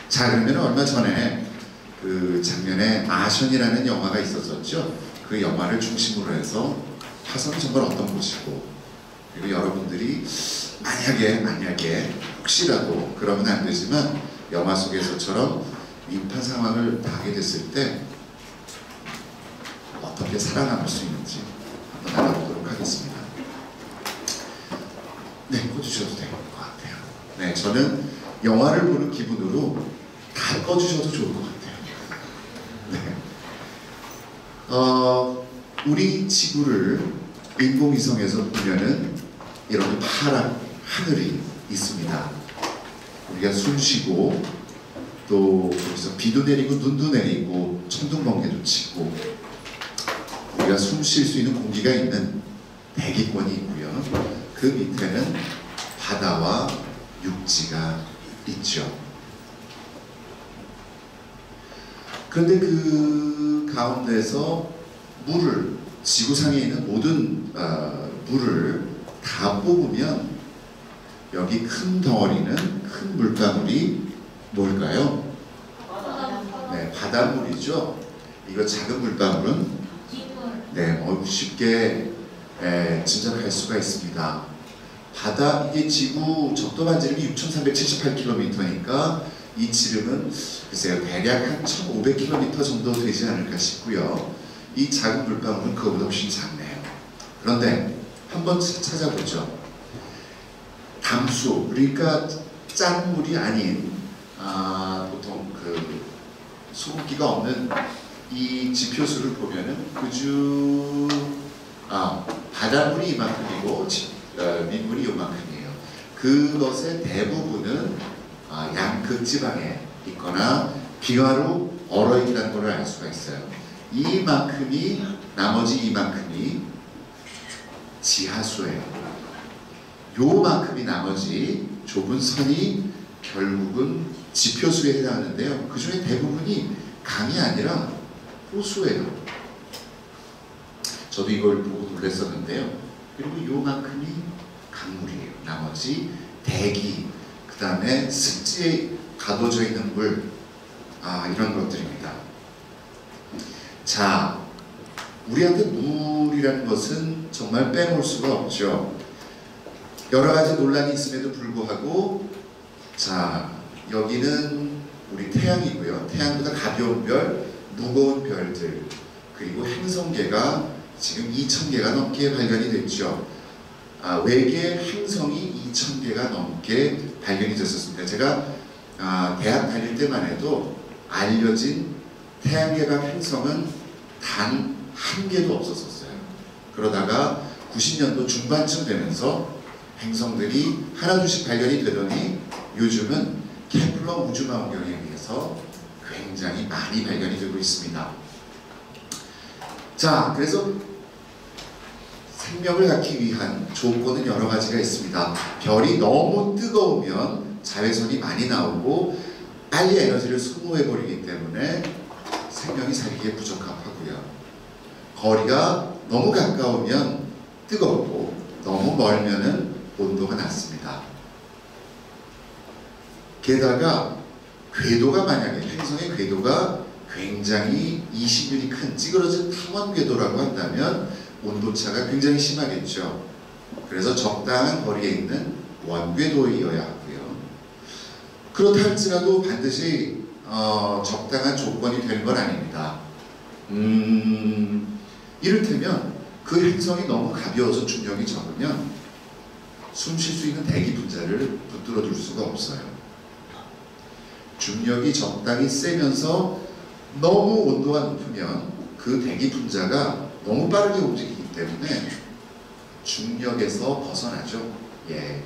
자, 그러면 얼마 전에 그 작년에 아션이라는 영화가 있었었죠. 그 영화를 중심으로 해서 화성이 정말 어떤 곳이고, 그리고 여러분들이 만약에 혹시라도 그러면 안 되지만 영화 속에서처럼 위급한 상황을 당하게 됐을 때 어떻게 살아남을 수 있는지 한번 알아보도록 하겠습니다. 네, 꺼주셔도 될 것 같아요. 네, 저는 영화를 보는 기분으로 다 꺼주셔도 좋을 것 같아요. 네. 우리 지구를 인공위성에서 보면은 이런 파란 하늘이 있습니다. 우리가 숨 쉬고 또 거기서 비도 내리고 눈도 내리고 천둥 번개도 치고 우리가 숨 쉴 수 있는 공기가 있는 대기권이 있고요. 그 밑에는 바다와 육지가 있죠. 그런데 그 가운데서 물을, 지구상에 있는 모든 물을 다 뽑으면 여기 큰 덩어리는, 큰 물방울이 뭘까요? 네, 바닷물이죠. 이거 작은 물방울은 네, 쉽게 짐작할 수가 있습니다. 바다, 이게 지구 적도 반지름이 6,378km니까 이 지름은 글쎄요, 대략 한 1,500km 정도 되지 않을까 싶고요. 이 작은 물방울은 그거보다 훨씬 작네요. 그런데 한번 찾아보죠. 담수, 그러니까 짠 물이 아닌 보통 그 소금기가 없는 이 지표수를 보면은 바닷물이 이만큼이고 민물이 이만큼이에요. 그것의 대부분은 양극지방에 있거나 비와로 얼어있다는 걸 알 수가 있어요. 이만큼이, 나머지 이만큼이 지하수예요. 요만큼이 나머지 좁은 선이 결국은 지표수에 해당하는데요. 그 중에 대부분이 강이 아니라 호수예요. 저도 이걸 보고 놀랐었는데요. 그리고 요만큼이 강물이에요. 나머지 대기, 그 다음에 습지에 가둬져 있는 물, 이런 것들입니다. 자, 우리한테 물이라는 것은 정말 빼놓을 수가 없죠. 여러 가지 논란이 있음에도 불구하고, 자, 여기는 우리 태양이고요. 태양보다 가벼운 별, 무거운 별들, 그리고 행성계가 지금 2,000개가 넘게 발견이 됐죠. 외계 행성이 2,000개가 넘게 발견이 됐었습니다. 제가 대학 다닐 때만 해도 알려진 태양계각 행성은 단 한 개도 없었어요. 그러다가 90년도 중반쯤 되면서 행성들이 하나둘씩 발견이 되더니 요즘은 케플러 우주망원경에 의해서 굉장히 많이 발견이 되고 있습니다. 자, 그래서 생명을 갖기 위한 조건은 여러 가지가 있습니다. 별이 너무 뜨거우면 자외선이 많이 나오고 빨리 에너지를 소모해버리기 때문에 생명이 살기에 부적합하고요. 거리가 너무 가까우면 뜨겁고 너무 멀면은 온도가 낮습니다. 게다가 궤도가 만약에 행성의 궤도가 굉장히 20mm 큰 찌그러진 탐원 궤도라고 한다면 온도차가 굉장히 심하겠죠. 그래서 적당한 거리에 있는 원궤도이어야 하고요. 그렇다 할지라도 반드시 적당한 조건이 되는 건 아닙니다. 이를테면 그 행성이 너무 가벼워서 중력이 적으면 숨 쉴 수 있는 대기 분자를 붙들어 둘 수가 없어요. 중력이 적당히 세면서 너무 온도가 높으면 그 대기 분자가 너무 빠르게 움직이기 때문에 중력에서 벗어나죠. 예,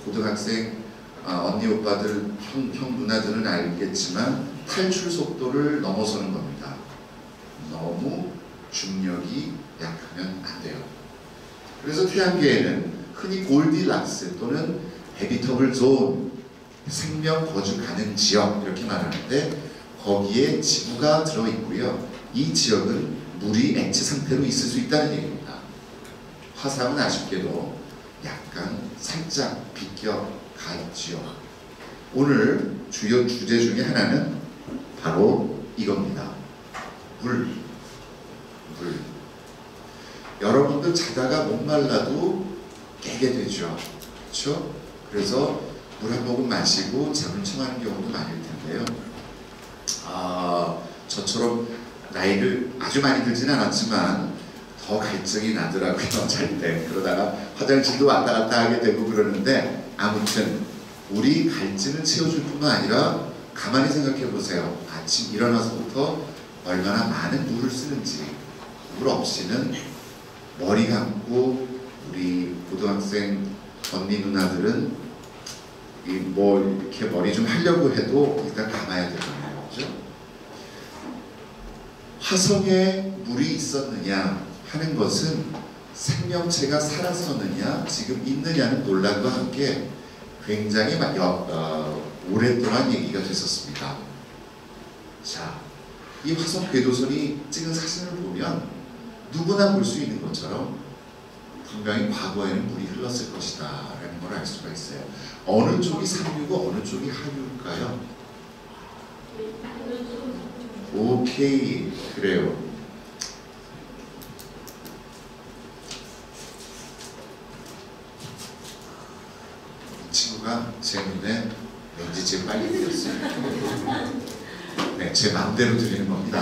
고등학생 언니 오빠들, 형 누나들은 알겠지만 탈출 속도를 넘어서는 겁니다. 너무 중력이 약하면 안 돼요. 그래서 태양계에는 흔히 골디락스 또는 해비터블 존, 생명 거주 가능 지역 이렇게 말하는데 거기에 지구가 들어있고요. 이 지역은 물이 액체 상태로 있을 수 있다는 얘기입니다. 화성은 아쉽게도 약간 살짝 비껴가 있지요. 오늘 주요 주제 중에 하나는 바로 이겁니다. 물. 여러분들 자다가 목말라도 깨게 되죠. 그렇죠? 그래서 물 한 모금 마시고 잠을 청하는 경우도 많을 텐데요. 저처럼 나이를 아주 많이 들진 않았지만 더 갈증이 나더라고요. 잘 때. 그러다가 화장실도 왔다 갔다 하게 되고 그러는데, 아무튼 우리 갈증을 채워줄 뿐만 아니라 가만히 생각해 보세요. 아침 일어나서부터 얼마나 많은 물을 쓰는지. 물 없이는 머리 감고, 우리 고등학생 언니 누나들은 뭐 이렇게 머리 좀 하려고 해도 일단 감아야 되잖아요. 그죠? 화성에 물이 있었느냐 하는 것은 생명체가 살았었느냐, 지금 있느냐는 논란과 함께 굉장히 오랫동안 얘기가 됐었습니다. 자, 이 화성 궤도선이 찍은 사진을 보면 누구나 볼 수 있는 것처럼 분명히 과거에는 물이 흘렀을 것이다 라는 걸 알 수가 있어요. 어느 쪽이 상류고 어느 쪽이 하류일까요? 오케이, 그래요. 이 친구가 제 눈에 왠지 제일 빨리 들렸어요. 네, 제 마음대로 들리는 겁니다.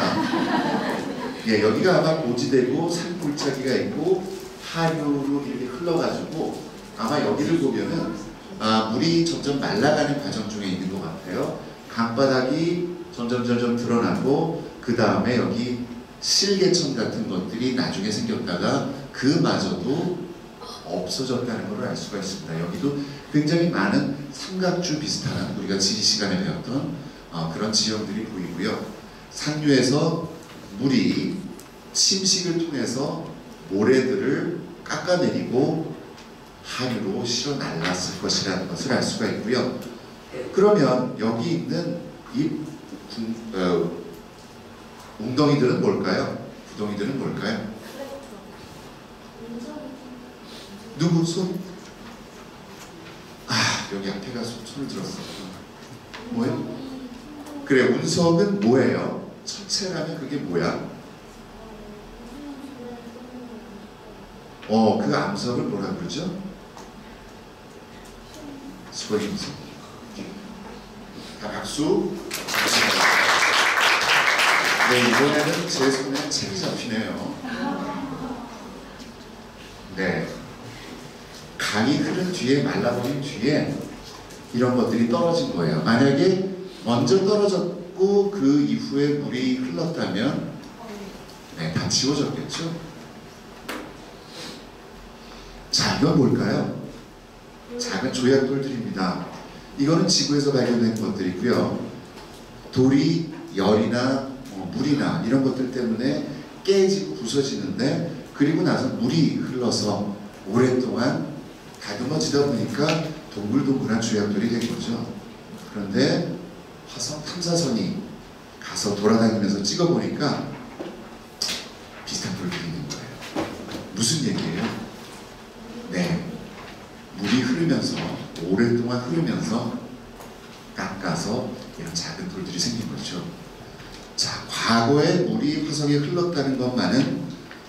예, 여기가 아마 고지대고 산골짜기가 있고 하류로 이렇게 흘러가지고 아마 여기를 보면은 물이 점점 말라가는 과정 중에 있는 것 같아요. 강바닥이 점점 드러나고 그 다음에 여기 실개천 같은 것들이 나중에 생겼다가 그마저도 없어졌다는 걸 알 수가 있습니다. 여기도 굉장히 많은 삼각주 비슷한 우리가 지리 시간에 배웠던 그런 지형들이 보이고요. 상류에서 물이 침식을 통해서 모래들을 깎아내리고 하류로 실어 날랐을 것이라는 것을 알 수가 있고요. 그러면 여기 있는 이 웅덩이들은 뭘까요? 구덩이들은 뭘까요? 누구 손? 여기 앞에 가서 손을 들었어. 뭐예요? 그래, 운석은 뭐예요? 천체라면 그게 뭐야? 그 암석을 뭐라 그러죠? 소임석. 다 박수. 네, 이번에는 제 손에 책이 잡히네요. 네, 강이 흐른 뒤에, 말라버린 뒤에 이런 것들이 떨어진 거예요. 만약에 먼저 떨어졌고 그 이후에 물이 흘렀다면 네, 다 지워졌겠죠? 자, 이건 뭘까요? 작은 조약돌들입니다. 이거는 지구에서 발견된 것들이고요. 돌이 열이나 물이나 이런 것들 때문에 깨지고 부서지는데, 그리고 나서 물이 흘러서 오랫동안 다듬어지다 보니까 동글동글한 조약돌이 된 거죠. 그런데 화성 탐사선이 가서 돌아다니면서 찍어보니까 비슷한 돌들이 있는 거예요. 무슨 얘기예요? 네, 물이 흐르면서, 오랫동안 흐르면서 깎아서 이런 작은 돌들이 생긴 거죠. 자, 과거에 물이 화성에 흘렀다는 것만은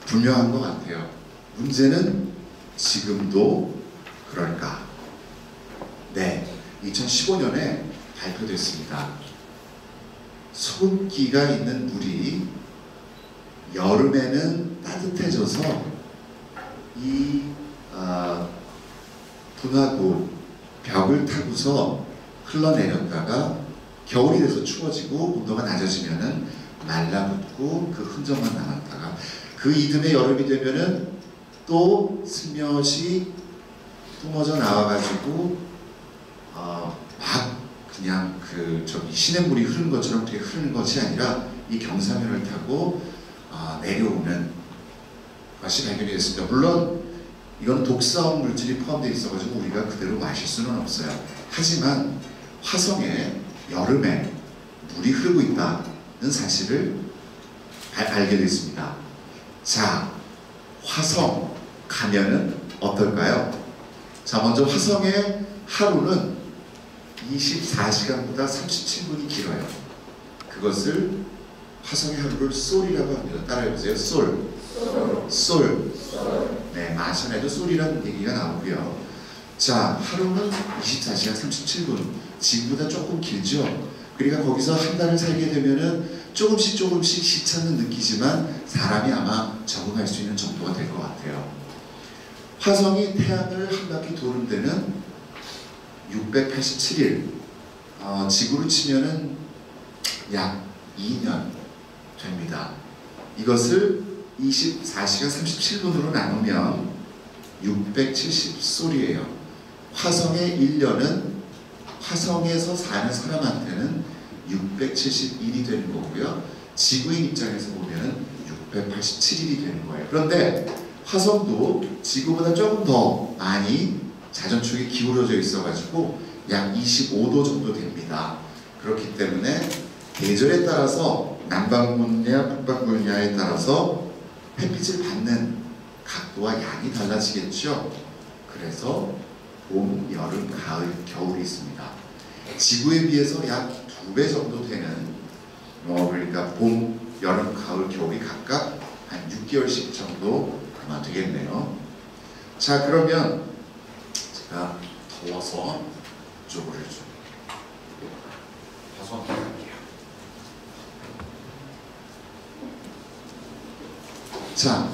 분명한 것 같아요. 문제는 지금도 그럴까? 네, 2015년에 발표됐습니다. 소금기가 있는 물이 여름에는 따뜻해져서 이 분화구 벽을 타고서 흘러내렸다가 겨울이 돼서 추워지고 온도가 낮아지면은 말라붙고 그 흔적만 남았다가 그 이듬해 여름이 되면은 또 슬며시 뿜어져 나와가지고 막 그냥 저기 시냇물이 흐르는 것처럼 그렇게 흐르는 것이 아니라 이 경사면을 타고 내려오는 것이 발견이 됐습니다. 물론 이건 독성 물질이 포함되어 있어가지고 우리가 그대로 마실 수는 없어요. 하지만 화성에 여름에 물이 흐르고 있다는 사실을 알게 됐습니다. 자, 화성 가면은 어떨까요? 자, 먼저 화성의 하루는 24시간보다 37분이 길어요. 그것을 화성의 하루를 솔이라고 합니다. 따라해보세요. 솔. 솔. 네, 마션에도 솔이라는 얘기가 나오고요. 자, 하루는 24시간 37분. 지금보다 조금 길죠? 그러니까 거기서 한 달을 살게 되면은 조금씩 시차는 느끼지만 사람이 아마 적응할 수 있는 정도가 될 것 같아요. 화성이 태양을 한 바퀴 도는 데는 687일, 지구로 치면은 약 2년 됩니다. 이것을 24시간 37분으로 나누면 670솔이에요. 화성의 1년은 화성에서 사는 사람한테는 671이 되는 거고요. 지구인 입장에서 보면 687일이 되는 거예요. 그런데 화성도 지구보다 조금 더 많이 자전축이 기울어져 있어가지고 약 25도 정도 됩니다. 그렇기 때문에 계절에 따라서 남반구냐 북반구냐에 따라서 햇빛을 받는 각도와 양이 달라지겠죠. 그래서 봄, 여름, 가을, 겨울이 있습니다. 지구에 비해서 약 2배 정도 되는 그러니까 봄, 여름, 가을, 겨울이 각각 한 6개월씩 정도 아마 되겠네요. 자, 그러면 제가 더워서 이쪽을 좀 화성할게요. 자,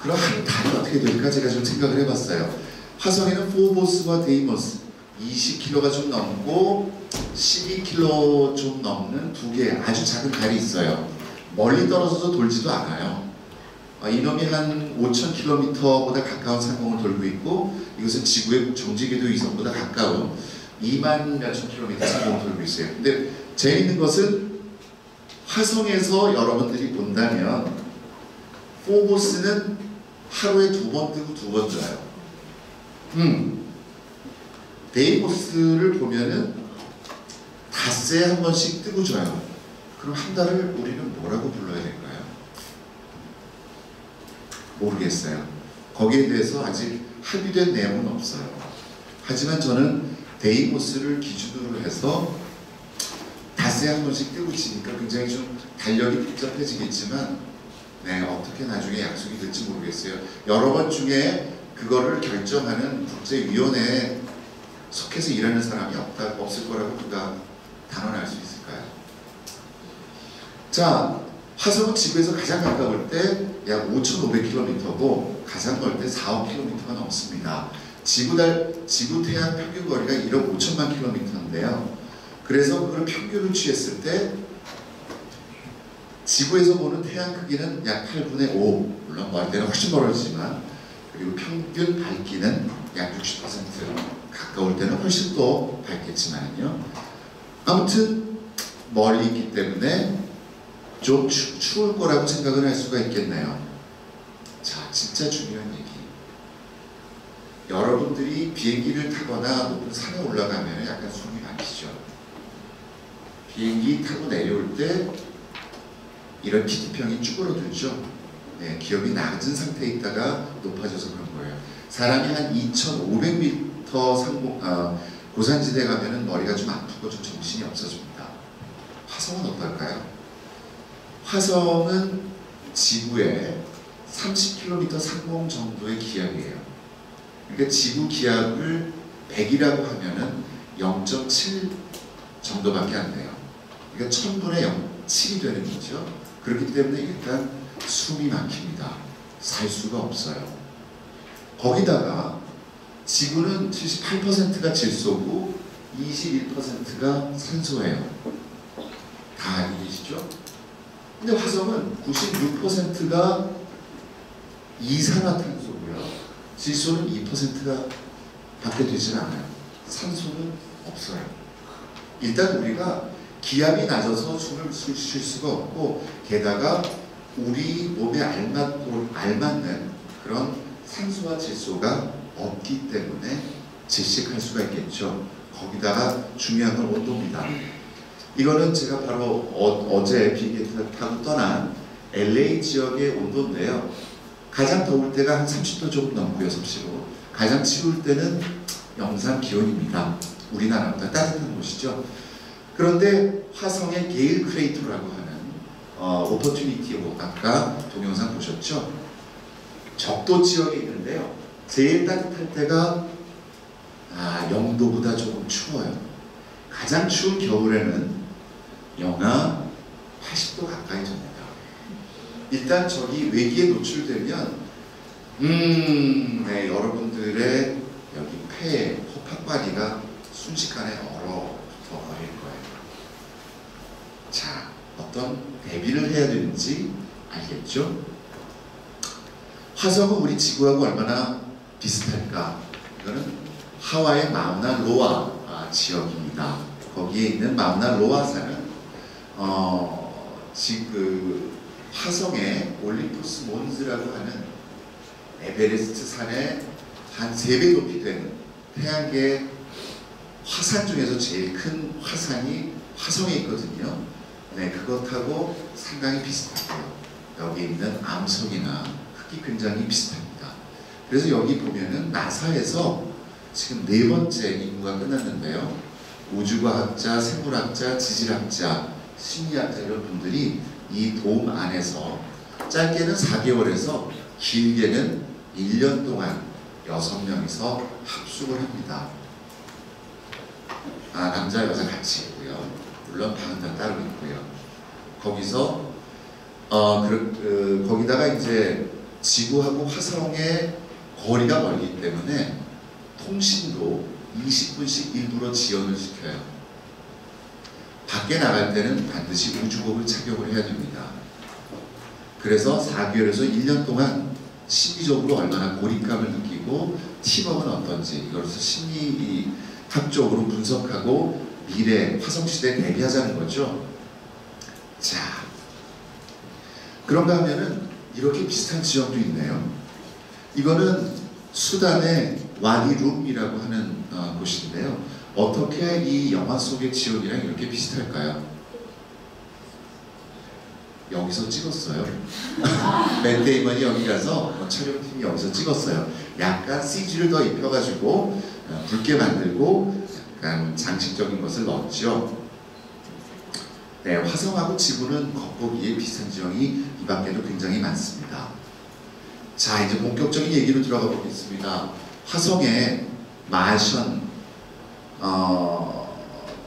그럼 한 달은 어떻게 될까 제가 좀 생각을 해봤어요. 화성에는 포보스와 데이모스 20km가 좀 넘고 12km 좀 넘는 두 개 아주 작은 달이 있어요. 멀리 떨어져서 돌지도 않아요. 이놈이 한 5,000km보다 가까운 상공을 돌고 있고, 이것은 지구의 정지궤도 위성보다 가까운 2만 몇천 킬로미터 상공을 돌고 있어요. 근데 재밌는 것은 화성에서 여러분들이 본다면 포보스는 하루에 2번 뜨고 2번 져요. 데이모스를 보면은 닷새에 한 번씩 뜨고 져요. 그럼 한 달을 우리는 뭐라고 불러야 될까요? 모르겠어요. 거기에 대해서 아직 합의된 내용은 없어요. 하지만 저는 데이모스를 기준으로 해서 닷새에 한 번씩 뜨고 지니까 굉장히 좀 달력이 복잡해지겠지만 네, 어떻게 나중에 약속이 될지 모르겠어요. 여러 번 중에 그거를 결정하는 국제위원회에 속해서 일하는 사람이 없을 거라고 누가 단언할 수 있을까요? 자, 화성은 지구에서 가장 가까울 때 약 5,500km고 가장 멀 때 4,000km가 넘습니다. 지구-태양 평균 거리가 1억 5천만 km인데요. 그래서 그걸 평균을 취했을 때 지구에서 보는 태양 크기는 약 8분의 5, 물론 멀 때는 훨씬 멀어지지만, 그리고 평균 밝기는 약 60%, 가까울 때는 훨씬 더 밝겠지만요. 아무튼 멀리 있기 때문에 좀 추울 거라고 생각을 할 수가 있겠네요. 자, 진짜 중요한 얘기. 여러분들이 비행기를 타거나 높은 산에 올라가면 약간 숨이 막히죠. 비행기 타고 내려올 때 이런 PT평이 쭈그러들죠. 네, 기압이 낮은 상태에 있다가 높아져서 그런 거예요. 사람이 한 2,500m 고산지대 가면은 머리가 좀 아프고 좀 정신이 없어집니다. 화성은 어떨까요? 화성은 지구의 30km 상공 정도의 기압이에요. 그러니까 지구 기압을 100이라고 하면은 0.7 정도밖에 안 돼요. 그러니까 1000분의 0.7이 되는 거죠. 그렇기 때문에 일단 숨이 막힙니다. 살 수가 없어요. 거기다가 지구는 78%가 질소고 21%가 산소예요. 다 알고 계시죠? 근데 화성은 96%가 이산화탄소고요. 질소는 2%가 밖에 되지는 않아요. 산소는 없어요. 일단 우리가 기압이 낮아서 숨을 쉴 수가 없고, 게다가 우리 몸에 알맞는 그런 산소와 질소가 없기 때문에 질식할 수가 있겠죠. 거기다가 중요한 건 온도입니다. 이거는 제가 바로 어제 비행기 타고 떠난 LA 지역의 온도인데요. 가장 더울 때가 한 30도 조금 넘고요, 섭씨로. 가장 추울 때는 영상 기온입니다. 우리나라보다 따뜻한 곳이죠. 그런데 화성의 게일 크레이터라고 하는 오퍼튜니티, 아까 동영상 보셨죠? 적도 지역에 있는데요. 제일 따뜻할 때가 0도보다 조금 추워요. 가장 추운 겨울에는 영하 80도 가까이 됩니다. 일단 저기 외기에 노출되면 네, 여러분들의 여기 폐, 호박바리가 순식간에 얼어붙어 버릴 거예요. 자, 어떤 대비를 해야 되는지 알겠죠? 화성은 우리 지구하고 얼마나 비슷할까? 이거는 하와이의 마우나로아 지역입니다. 거기에 있는 마우나로아산은 지금 화성의 올림푸스 몬즈라고 하는 에베레스트 산의 한 3배 높이 되는 태양계 화산 중에서 제일 큰 화산이 화성에 있거든요. 네, 그것하고 상당히 비슷하고요. 여기 있는 암석이나 크기 굉장히 비슷합니다. 그래서 여기 보면은 나사에서 지금 4번째 임무가 끝났는데요. 우주과학자, 생물학자, 지질학자, 심리학자 이런 분들이 이 돔 안에서 짧게는 4개월에서 길게는 1년 동안 6명이서 합숙을 합니다. 남자 여자 같이 있고요. 물론 방은 다 따로 있고요. 거기서 거기다가 이제 지구하고 화성의 거리가 멀기 때문에 통신도 20분씩 일부러 지연을 시켜요. 밖에 나갈 때는 반드시 우주복을 착용을 해야 됩니다. 그래서 4개월에서 1년 동안 심리적으로 얼마나 고립감을 느끼고 팀워크는 어떤지 이것을 심리학적으로 분석하고 미래 화성시대에 대비하자는 거죠. 자, 그런가 하면은 이렇게 비슷한 지역도 있네요. 이거는 수단의 와디룸이라고 하는 곳인데요. 어떻게 이 영화 속의 지역이랑 이렇게 비슷할까요? 여기서 찍었어요. 맷 데이먼이 여기 가서 촬영팀이 여기서 찍었어요. 약간 CG를 더 입혀가지고 붉게 만들고 약간 장식적인 것을 넣었죠. 네, 화성하고 지구는 겉보기에 비슷한 지형이 이 밖에도 굉장히 많습니다. 자, 이제 본격적인 얘기로 들어가 보겠습니다. 화성의 마션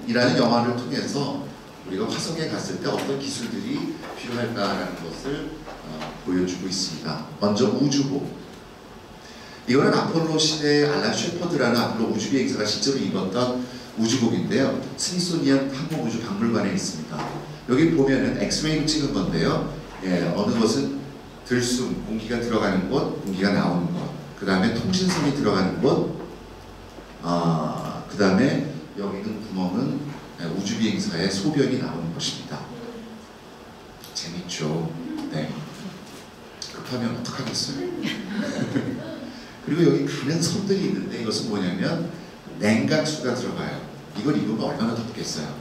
이라는 영화를 통해서 우리가 화성에 갔을 때 어떤 기술들이 필요할까라는 것을 보여주고 있습니다. 먼저 우주복. 이거는 아폴로 시대의 알란 셰퍼드라는 아폴로 우주비행사가 실제로 입었던 우주복인데요. 스미소니언 항공우주박물관에 있습니다. 여기 보면은 엑스레이로 찍은 건데요. 예, 어느 것은 들숨, 공기가 들어가는 곳, 공기가 나오는 곳. 그 다음에 통신선이 들어가는 곳. 그 다음에 여기 있는 구멍은 우주비행사의 소변이 나오는 곳입니다. 재밌죠? 네. 급하면 어떡하겠어요? 그리고 여기 가는 선들이 있는데 이것은 뭐냐면 냉각수가 들어가요. 이걸 입으면 얼마나 덥겠어요?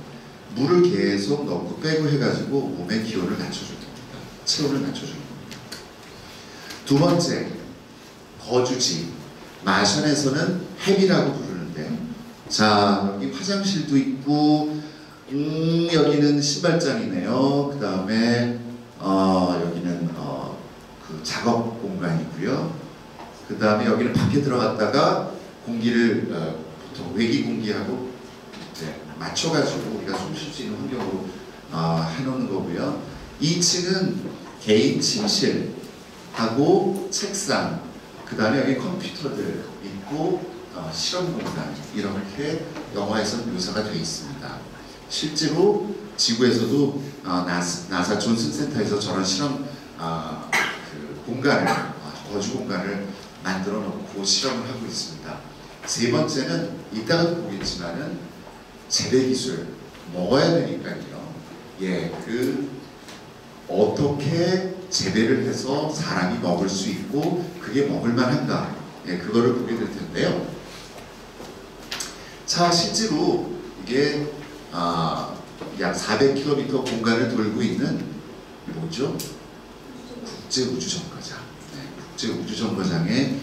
물을 계속 넣고 빼고 해가지고 몸의 기온을 낮춰줄 겁니다. 체온을 낮춰줄 겁니다. 두 번째, 거주지. 마션에서는 햄이라고 부르는데, 자, 여기 화장실도 있고, 여기는 신발장이네요. 그 다음에 여기는 그 작업 공간이고요. 그 다음에 여기는 밖에 들어갔다가 공기를 보통 외기 공기하고 이제 맞춰가지고 우리가 숨 쉴 수 있는 환경으로 해놓는 거고요. 2층은 개인 침실하고 책상, 그 다음에 여기 컴퓨터들 있고 실험 공간 이렇게 영화에서 묘사가 되어 있습니다. 실제로 지구에서도 나사 존슨 센터에서 저런 실험 그 공간을 거주 공간을 만들어 놓고 실험을 하고 있습니다. 세 번째는 이따가 보겠지만은 재배 기술 먹어야 되니까요. 예, 그 어떻게 재배를 해서 사람이 먹을 수 있고 그게 먹을 만한가? 예, 그거를 보게 될 텐데요. 자, 실제로 이게 약 400km 공간을 돌고 있는 뭐죠? 국제우주정거장. 네, 국제우주정거장의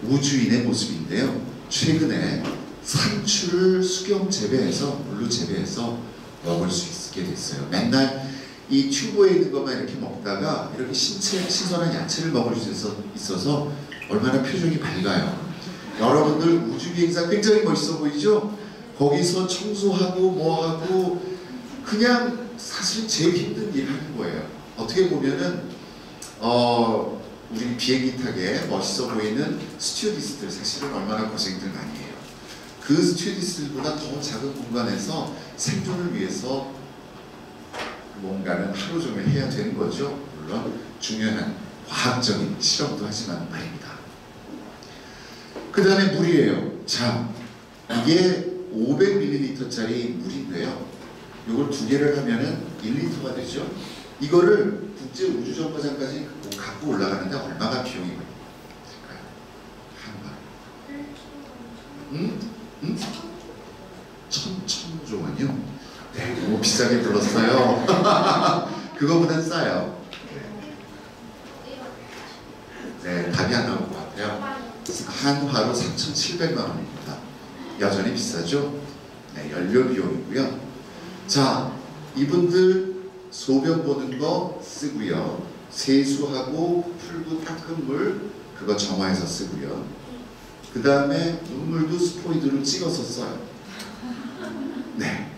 우주인의 모습인데요. 최근에 상추를 수경 재배해서 물로 재배해서 먹을 수 있게 됐어요. 맨날 이 튜브에 있는 것만 이렇게 먹다가 이렇게 신선한 야채를 먹을 수 있어서 얼마나 표정이 밝아요. 여러분들 우주비행사 굉장히 멋있어 보이죠? 거기서 청소하고 뭐하고 그냥 사실 제일 힘든 일 하는 거예요. 어떻게 보면은 우리 비행기 타게 멋있어 보이는 스튜어디스들 사실은 얼마나 고생들 많이 해요. 그 스튜어디스들보다 더 작은 공간에서 생존을 위해서 뭔가는 하루 종일 해야 되는 거죠. 물론 중요한 과학적인 실험도 하지만 말입니다. 그 다음에 물이에요. 자, 이게 500ml짜리 물인데요. 이걸 두 개를 하면은 1리터가 되죠. 이거를 국제우주정거장까지 갖고 올라가는데 얼마가 비용이 들까요? 한 번. 천조 원이요? 네, 너무 비싸게 불렀어요. 그거보단 싸요. 네, 답이 안 나올 것 같아요. 한화로 3,700만 원입니다. 여전히 비싸죠? 네, 연료 비용이고요. 자, 이분들 소변 보는 거 쓰고요. 세수하고 풀고 닦은 물 그거 정화해서 쓰고요. 그 다음에 눈물도 스포이드로 찍어서 써요. 네.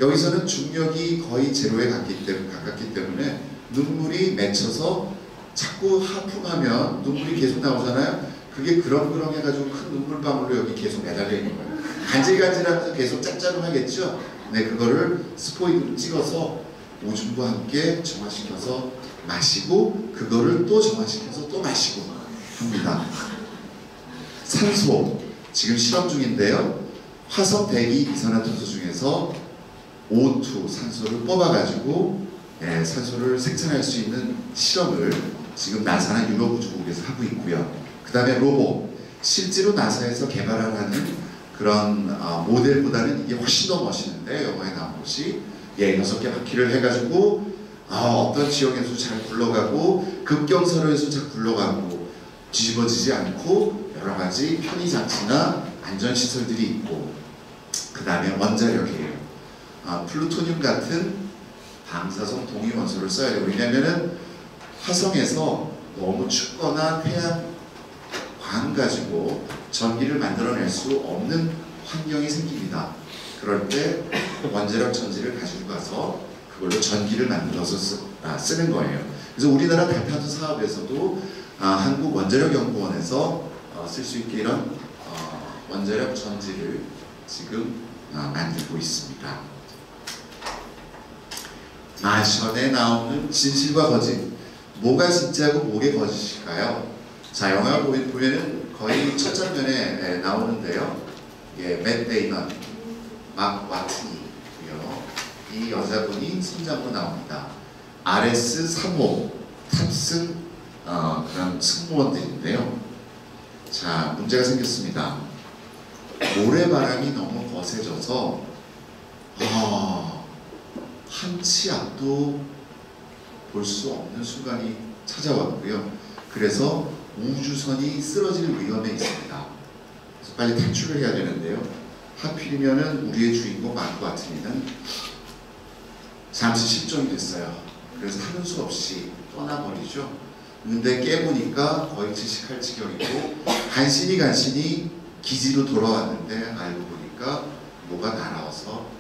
여기서는 중력이 거의 제로에 가깝기 때문에 눈물이 맺혀서 자꾸 하품하면 눈물이 계속 나오잖아요. 그게 그렁그렁해가지고 큰 눈물방울로 여기 계속 매달려 있는 거예요. 간질간질하면서 계속 짭짤하겠죠? 네, 그거를 스포이드로 찍어서 오줌과 함께 정화시켜서 마시고 그거를 또 정화시켜서 또 마시고 합니다. 산소, 지금 실험 중인데요. 화성 대기 이산화탄소 중에서 O2 산소를 뽑아가지고 산소를 생산할 수 있는 실험을 지금 나사나 유럽우주국에서 하고 있고요. 그 다음에 로봇, 실제로 나사에서 개발하는 그런 모델보다는 이게 훨씬 더 멋있는데 영화에 나온 것이 6개 바퀴를 해가지고 어떤 지역에서 잘 굴러가고 급경사로에서 잘 굴러가고 뒤집어지지 않고 여러가지 편의장치나 안전시설들이 있고 그 다음에 원자력이에요. 플루토늄 같은 방사성 동위원소를 써야 돼요. 왜냐하면 화성에서 너무 춥거나 태양 광 가지고 전기를 만들어낼 수 없는 환경이 생깁니다. 그럴 때 원자력 전지를 가지고 가서 그걸로 전기를 만들어서 쓰는 거예요. 그래서 우리나라 달탄소 사업에서도 한국원자력연구원에서 쓸 수 있게 이런 원자력 전지를 지금 만들고 있습니다. 마션에 나오는 진실과 거짓, 뭐가 진짜고 뭐게 거짓일까요? 자, 영화 보면은 거의 첫 장면에 나오는데요. 맷 데이먼, 막 와트니고요. 이 여자분이 선장으로 나옵니다. RS-3호 탑승 그런 승무원들인데요. 자, 문제가 생겼습니다. 모래바람이 너무 거세져서 한 치 앞도 볼 수 없는 순간이 찾아왔고요. 그래서 우주선이 쓰러질 위험에 있습니다. 그래서 빨리 탈출을 해야 되는데요. 하필이면은 우리의 주인공 마크 와트니는 잠시 실종이 됐어요. 그래서 하는 수 없이 떠나버리죠. 근데 깨보니까 거의 질식할 지경이고 간신히 기지로 돌아왔는데 알고 보니까 뭐가 날아와서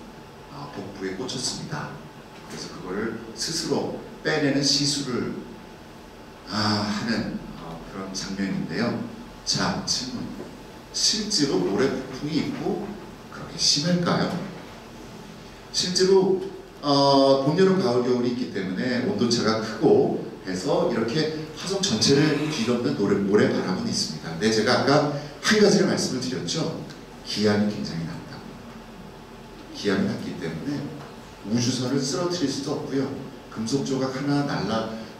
복부에 꽂혔습니다. 그래서 그거를 스스로 빼내는 시술을 하는 그런 장면인데요. 자, 질문. 실제로 모래 폭풍이 있고 그렇게 심할까요? 실제로 봄, 여름, 가을, 겨울이 있기 때문에 온도차가 크고 해서 이렇게 화성 전체를 뒤덮는 모래 바람은 있습니다. 근데 제가 아까 한 가지를 말씀을 드렸죠. 기압이 굉장히 낮다고. 기압이 낮기 때문에 우주선을 쓰러뜨릴 수도 없고요. 금속 조각 하나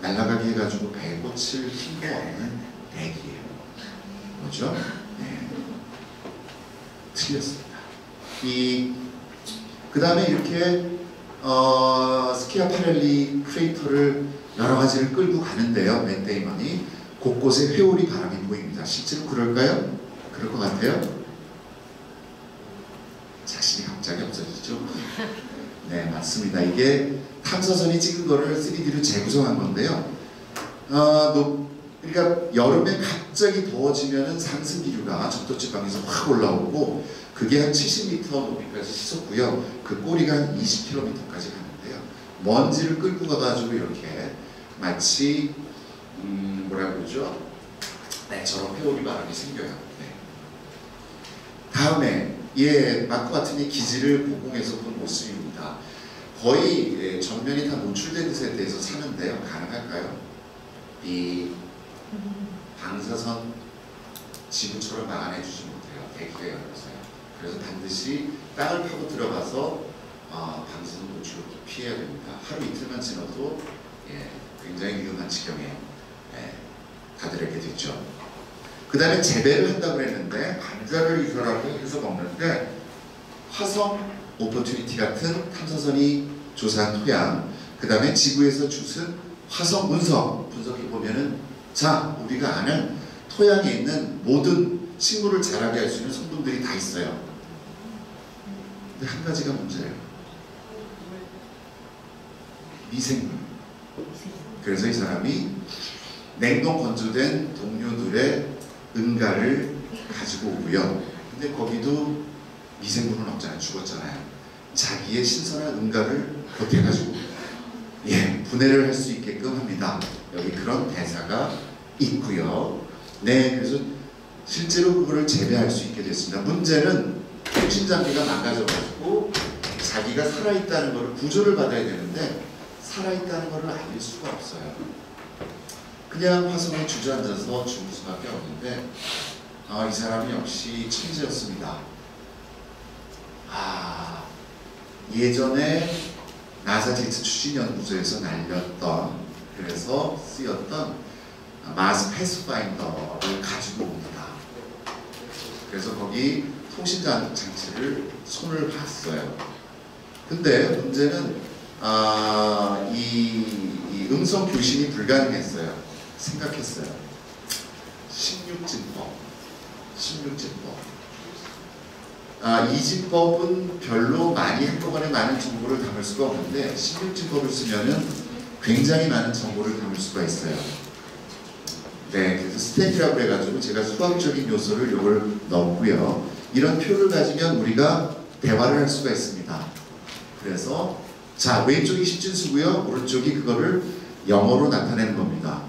날아가게 해가지고 배에 꽂힐 힘도 없는 대기예요. 뭐죠? 네. 틀렸습니다. 그 다음에 이렇게 스키아파렐리 크레이터를 여러 가지를 끌고 가는데요. 맷 데이먼이 곳곳에 회오리 바람이 보입니다. 실제로 그럴까요? 그럴 것 같아요? 자신이 갑자기 없어지죠. 네, 맞습니다. 이게 탐사선이 찍은 거를 3D로 재구성한 건데요. 그러니까 여름에 갑자기 더워지면은 상승 기류가 적도지방에서 확 올라오고 그게 한 70m 높이까지 솟고요. 그 꼬리가 한 20km까지 가는데요. 먼지를 끌고 가가지고 이렇게 마치 뭐라 그러죠? 네, 저런 회오리 바람이 생겨요. 네. 다음에 마크 와튼이 기지를 고공에서 본 모습입니다. 거의 전면이 다 노출된 세대에서 사는데요. 가능할까요? 이 방사선 지구처럼 막아내주지 못해요. 대기가 열려서요. 그래서 반드시 땅을 파고 들어가서 방사선 노출을 피해야 됩니다. 하루 이틀만 지나도 굉장히 위험한 지경에 다다르게 됐죠. 그 다음에 재배를 한다고 했는데 감자를 이 사람이 해서 먹는데 화성 오퍼튜니티 같은 탐사선이 조사한 토양, 그 다음에 지구에서 주슨 화성 운석 분석해보면은 자, 우리가 아는 토양에 있는 모든 식물을 자라게 할 수 있는 성분들이 다 있어요. 근데 한 가지가 문제예요. 미생물. 그래서 이 사람이 냉동 건조된 동료들의 응가를 가지고 오고요. 근데 거기도 미생물은 없잖아요. 죽었잖아요. 자기의 신선한 응가를 보태가지고 분해를 할 수 있게끔 합니다. 여기 그런 대사가 있고요. 네, 그래서 실제로 그거를 재배할 수 있게 됐습니다. 문제는 통신장비가 망가져가지고 자기가 살아있다는 것을 구조를 받아야 되는데 살아있다는 것을 알릴 수가 없어요. 그냥 화성에 주저앉아서 죽을 수밖에 없는데 이 사람이 역시 천재였습니다. 예전에 나사 제트 추진연구소에서 날렸던 그래서 쓰였던 마스 패스파인더를 가지고 옵니다. 그래서 거기 통신장치를 손을 봤어요. 근데 문제는 이 음성 교신이 불가능했어요. 생각했어요. 16진법. 이 진법은 별로 많이 한꺼번에 많은 정보를 담을 수가 없는데 16진법을 쓰면은 굉장히 많은 정보를 담을 수가 있어요. 네, 그래서 스탠이라고 해가지고 제가 수학적인 요소를 요걸 넣었고요. 이런 표를 가지면 우리가 대화를 할 수가 있습니다. 그래서 자, 왼쪽이 10진수고요. 오른쪽이 그거를 영어로 나타내는 겁니다.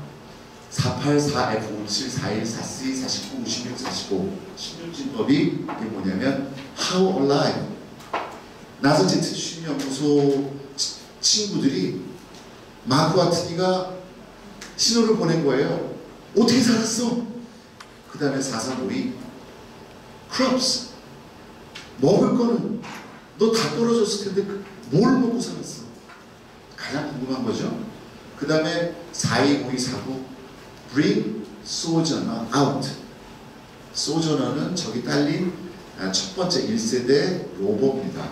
484F574144C495645 16진법이 이게 뭐냐면 How Alive. 나사 제트 추진연구소 친구들이 마크 와트니가 신호를 보낸 거예요. 어떻게 살았어? 그 다음에 435이 Crops. 먹을 거는 너 다 떨어졌을 텐데 뭘 먹고 살았어? 가장 궁금한 거죠. 그 다음에 425249 Bring Sojourner out. Sojourner는 저기 딸린 첫 번째 1세대 로봇입니다.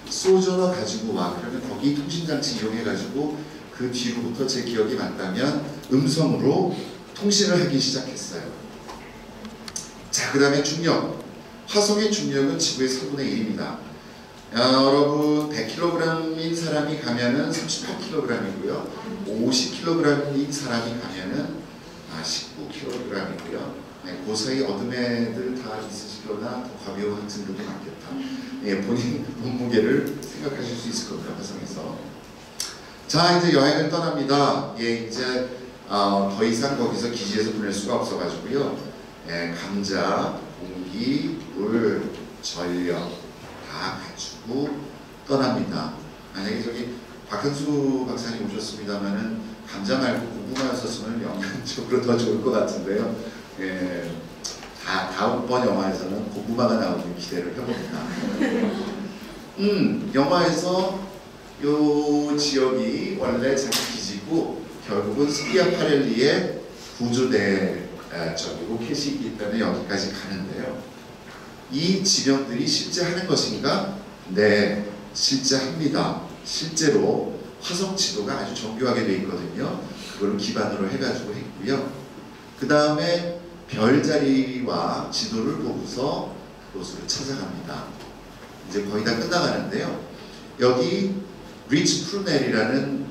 Sojourner 가지고 와. 그러면 거기 통신장치 이용해가지고 그 뒤로부터 제 기억이 맞다면 음성으로 통신을 하기 시작했어요. 자, 그 다음에 중력. 화성의 중력은 지구의 3분의 1입니다. 여러분 100kg인 사람이 가면은 38kg이고요. 50kg인 사람이 가면은 19kg이고요. 네, 그 사이 어둠애들 다 있으시거나 더 가벼운 학생들도 많겠다. 본인 몸무게를 생각하실 수 있을 겁니다. 화성에서. 자, 이제 여행을 떠납니다. 이제 더 이상 거기서 기지에서 보낼 수가 없어가지고요. 감자, 공기, 물, 전력 다 갖추고 떠납니다. 만약에 저기 박현수 박사님 오셨습니다만은 감자 말고 고구마였었으면 영양적으로 더 좋을 것 같은데요. 다음번 영화에서는 고구마가 나오길 기대를 해봅니다. 영화에서 요 지역이 원래 자기 기지고 결국은 스키아파렐리의 구조대 로켓이 있기 때문에 여기까지 가는데요. 이 지명들이 실제 하는 것인가? 네, 실제 합니다. 실제로 화성 지도가 아주 정교하게 되어 있거든요. 그걸 기반으로 해가지고 했고요. 그 다음에 별자리와 지도를 보고서 그곳으로 찾아갑니다. 이제 거의 다 끝나가는데요. 여기 리치 프루넬이라는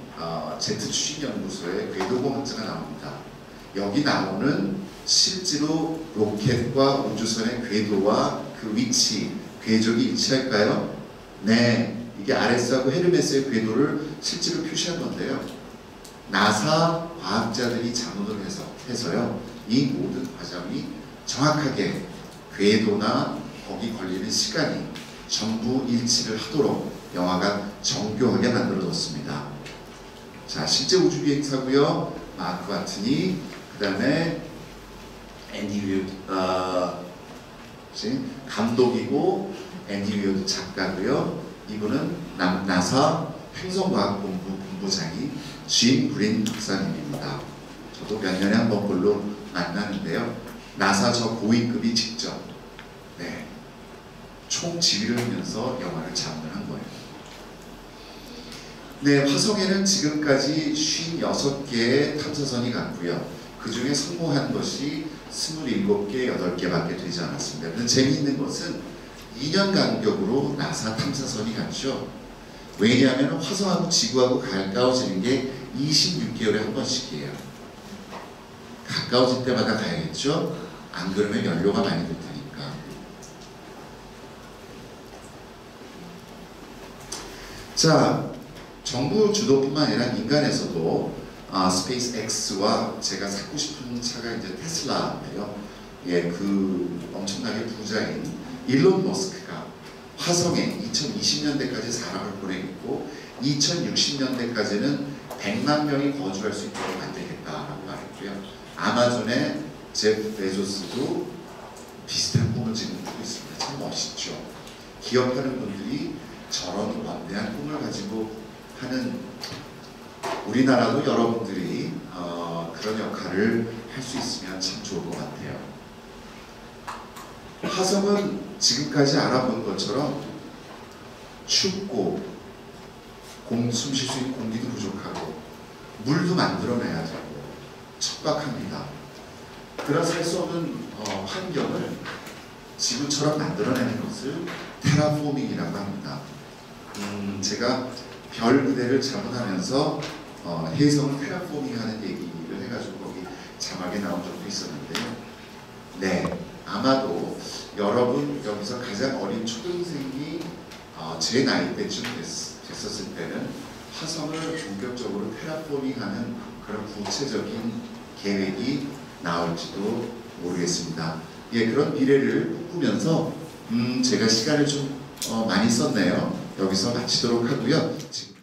제트 추진 연구소의 궤도공학자가 나옵니다. 여기 나오는 실제로 로켓과 우주선의 궤도와 그 위치, 궤적이 일치할까요? 네, 이게 아레스하고 헤르메스의 궤도를 실제로 표시한 건데요. 나사 과학자들이 작업을 해서요. 이 모든 과정이 정확하게 궤도나 거기 걸리는 시간이 전부 일치를 하도록 영화가 정교하게 만들어졌습니다. 자, 실제 우주 비행사고요. 마크 와트니, 그 다음에 앤디 위어드 감독이고 앤디 위어드 작가고요. 이분은 나사 행성과학본부 본부장인 짐 브린 박사님입니다. 저도 몇 년에 한 번꼴로 만나는데요. 나사 저 고위급이 직접 총 지휘를 하면서 영화를 장면한 거예요. 네, 화성에는 지금까지 56개의 탐사선이 갔고요. 그 중에 성공한 것이 27개, 8개밖에 되지 않았습니다. 근데 재미있는 것은 2년 간격으로 나사 탐사선이 갔죠. 왜냐하면 화성하고 지구하고 가까워지는 게 26개월에 한 번씩이에요. 가까워질 때마다 가야겠죠. 안 그러면 연료가 많이 들 테니까. 자, 정부 주도뿐만 아니라 민간에서도 스페이스 X와 제가 사고 싶은 차가 이제 테슬라인데요. 예, 그 엄청나게 부자인 일론 머스크가 화성에 2020년대까지 사람을 보내겠고 2060년대까지는 100만 명이 거주할 수 있도록 만들겠다라고 말했고요. 아마존의 제프 베조스도 비슷한 꿈을 지금 꾸고 있습니다. 참 멋있죠. 기업하는 분들이 저런 원대한 꿈을 가지고 하는 우리나라도 여러분들이 그런 역할을 할 수 있으면 참 좋을 것 같아요. 화성은 지금까지 알아본 것처럼 춥고 숨 쉴 수 있는 공기도 부족하고 물도 만들어내야 되고 척박합니다. 그런 살 수 없는 환경을 지구처럼 만들어내는 것을 테라포밍이라고 합니다. 제가 별 그대를 자문하면서 해성을 테라포밍하는 얘기를 해가지고 거기 자막에 나온 적도 있었는데요. 네, 아마도 여러분 여기서 가장 어린 초등생이 제 나이 때쯤 됐었을 때는 화성을 본격적으로 테라포밍하는 그런 구체적인 계획이 나올지도 모르겠습니다. 예, 그런 미래를 꿈꾸면서 제가 시간을 좀 많이 썼네요. 여기서 마치도록 하고요. 지금